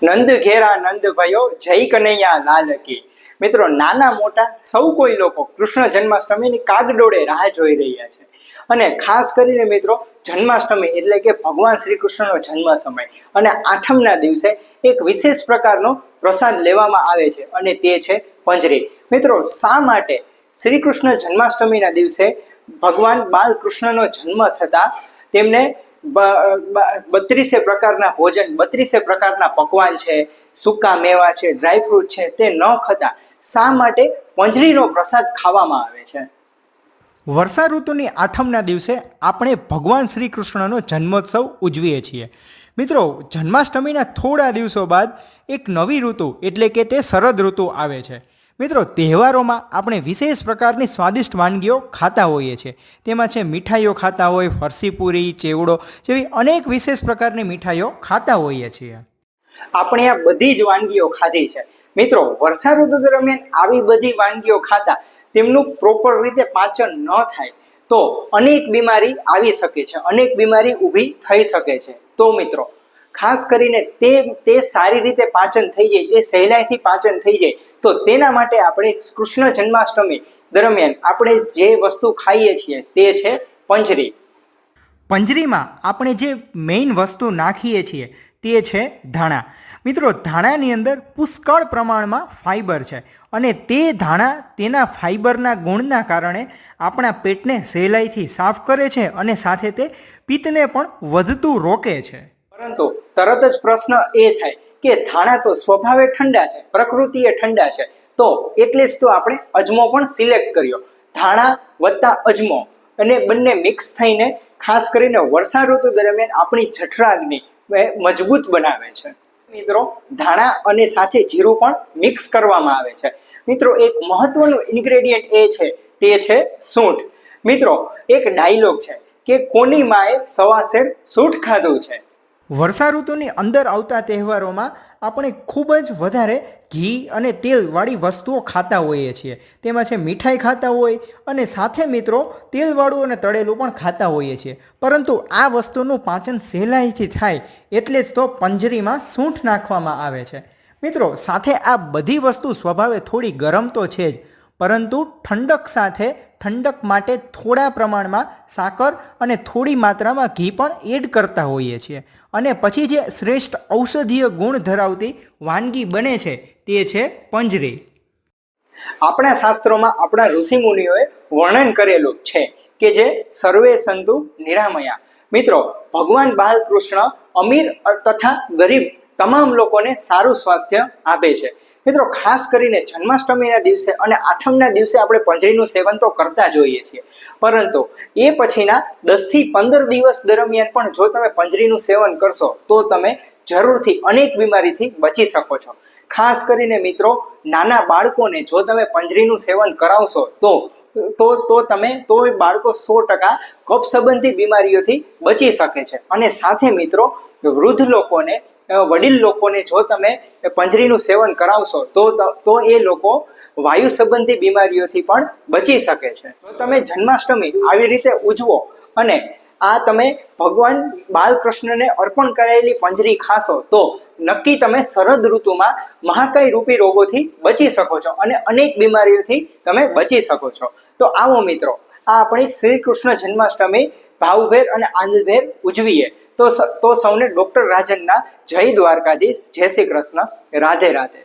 નંદ ઘેરા નંદ ભયો જય કનૈયા લાલ કી। મિત્રો, નાના મોટા સૌ કોઈ લોકો કૃષ્ણ જન્માષ્ટમીની કાગડોળે રાહ જોઈ રહ્યા છે। અને ખાસ કરીને મિત્રો, જન્માષ્ટમી એટલે કે ભગવાન શ્રી કૃષ્ણનો જન્મ સમય અને આઠમના દિવસે એક વિશેષ પ્રકારનો પ્રસાદ લેવામાં આવે છે અને તે છે પંજરી। મિત્રો, શા માટે શ્રી કૃષ્ણ જન્માષ્ટમીના દિવસે ભગવાન બાલકૃષ્ણનો જન્મ થતા તેમને 32 પ્રકારના ભોજન, 32 પ્રકારના પકવાન છે, સૂકા મેવા છે, ડ્રાયફ્રૂટ છે, તે ન ખાતા શા માટે પંજરીનો પ્રસાદ ખાવામાં આવે છે? વર્ષા ઋતુની આઠમના દિવસે આપણે ભગવાન શ્રી કૃષ્ણનો જન્મોત્સવ ઉજવીએ છીએ। મિત્રો, જન્માષ્ટમીના થોડા દિવસો બાદ એક નવી ઋતુ એટલે કે તે શરદ ઋતુ આવે છે। મિત્રો, તહેવારોમાં આપણે વિશેષ પ્રકારની સ્વાદિષ્ટ વાનગીઓ ખાતા હોઈએ છીએ। તેમાં છે મીઠાઈઓ ખાતા હોય, ફરસીપુરી, ચેવડો જેવી અનેક વિશેષ પ્રકારની મીઠાઈઓ ખાતા હોઈએ છીએ। આપણે આ બધી જ વાનગીઓ ખાધી છે। મિત્રો, વર્ષા ઋતુ દરમિયાન આવી બધી વાનગીઓ ખાતા તેમનું પ્રોપર રીતે પાચન ન થાય તો અનેક બીમારી આવી શકે છે, અનેક બીમારી ઊભી થઈ શકે છે। તો મિત્રો, ખાસ કરીને તે સારી રીતે પાચન થઈ જાય, તે સહેલાઈથી પાચન થઈ જાય તો તેના માટે આપણે કૃષ્ણ જન્માષ્ટમી દરમિયાન આપણે જે વસ્તુ ખાઈએ છીએ તે છે પંજરી। પંજરીમાં આપણે જે મેઇન વસ્તુ નાખીએ છીએ તે છે ધાણા। મિત્રો, ધાણાની અંદર પુષ્કળ પ્રમાણમાં ફાઈબર છે અને તે ધાણા તેના ફાઈબરના ગુણના કારણે આપણા પેટને સહેલાઈથી સાફ કરે છે અને સાથે તે પિત્તને પણ વધતું રોકે છે। પરંતુ તરત જ પ્રશ્ન એ થાય કે ધાણા તો સ્વભાવે ઠંડા છે, પ્રકૃતિએ ઠંડા છે, તો એટલે જ તો આપણે અજમો પણ સિલેક્ટ કર્યો। ધાણા વત્તા અજમો અને બંને મિક્સ થઈને ખાસ કરીને વર્ષા ઋતુ દરમિયાન આપણી જઠરાગ્નિ મજબૂત બનાવે છે। મિત્રો, ધાણા અને સાથે જીરું પણ મિક્સ કરવામાં આવે છે। મિત્રો, એક મહત્વનું ઇન્ગ્રેડિયન્ટ એ છે તે છે સૂંઠ। મિત્રો, એક ડાયલોગ છે કે કોની માએ સવાસેર સૂંઠ ખાધું છે। વર્ષા ઋતુની અંદર આવતા તહેવારોમાં આપણે ખૂબ જ વધારે ઘી અને તેલવાળી વસ્તુઓ ખાતા હોઈએ છીએ। તેમાં છે મીઠાઈ ખાતા હોય અને સાથે મિત્રો તેલવાળું અને તળેલું પણ ખાતા હોઈએ છીએ। પરંતુ આ વસ્તુનું પાચન સહેલાઈથી થાય એટલે જ તો પંજરીમાં સૂંઠ નાખવામાં આવે છે। મિત્રો, સાથે આ બધી વસ્તુ સ્વભાવે થોડી ગરમ તો છે જ, પરંતુ ઠંડક સાથે ઠંડક માટે થોડા પ્રમાણમાં સાકર અને થોડી માત્રામાં ઘી પણ એડ કરતા હોઈએ છીએ અને પછી જે શ્રેષ્ઠ ઔષધીય ગુણ ધરાવતી વાનગી બને છે તે છે પંજરી। આપણા શાસ્ત્રોમાં આપણા ઋષિમુનિઓએ વર્ણન કરેલું છે કે જે સર્વે સંતુ નિરામયા। મિત્રો, ભગવાન બાલકૃષ્ણ અમીર તથા ગરીબ તમામ લોકોને સારું સ્વાસ્થ્ય આપે છે। મિત્રો, ખાસ કરીને જન્માષ્ટમીના દિવસે અને આઠમના દિવસે આપણે પંજરીનું સેવન તો કરતા જ હોઈએ છીએ, પરંતુ એ પછીના 10 થી 15 દિવસ દરમિયાન પણ જો તમે પંજરીનું સેવન કરશો તો તમે જરૂરથી અનેક બીમારીથી બચી શકો છો। ખાસ કરીને મિત્રો, નાના બાળકોને જો તમે પંજરીનું સેવન કરાવશો તો બાળકો 100% કફ સંબંધી બીમારીઓથી બચી શકે છે। અને સાથે મિત્રો, વૃદ્ધ લોકોને, વડીલ લોકોને જો તમે પંજરીનું સેવન કરાવશો તો એ લોકો વાયુ સંબંધી બીમારીઓથી પણ બચી શકે છે। જો તમે જન્માષ્ટમી આવી રીતે ઉજવો અને આ તમે ભગવાન બાલકૃષ્ણને અર્પણ કરાયેલી પંજરી ખાશો તો નક્કી તમે શરદ ઋતુમાં મહાકાય રૂપી રોગોથી બચી શકો છો અને અનેક બીમારીઓથી તમે બચી શકો છો। તો આવો મિત્રો, આ આપણી શ્રી કૃષ્ણ જન્માષ્ટમી ભાવભેર અને આનંદભેર ઉજવીએ। તો સૌને ડોક્ટર રાજનના જય દ્વારકાધીશ, જય શ્રી કૃષ્ણ, રાધે રાધે।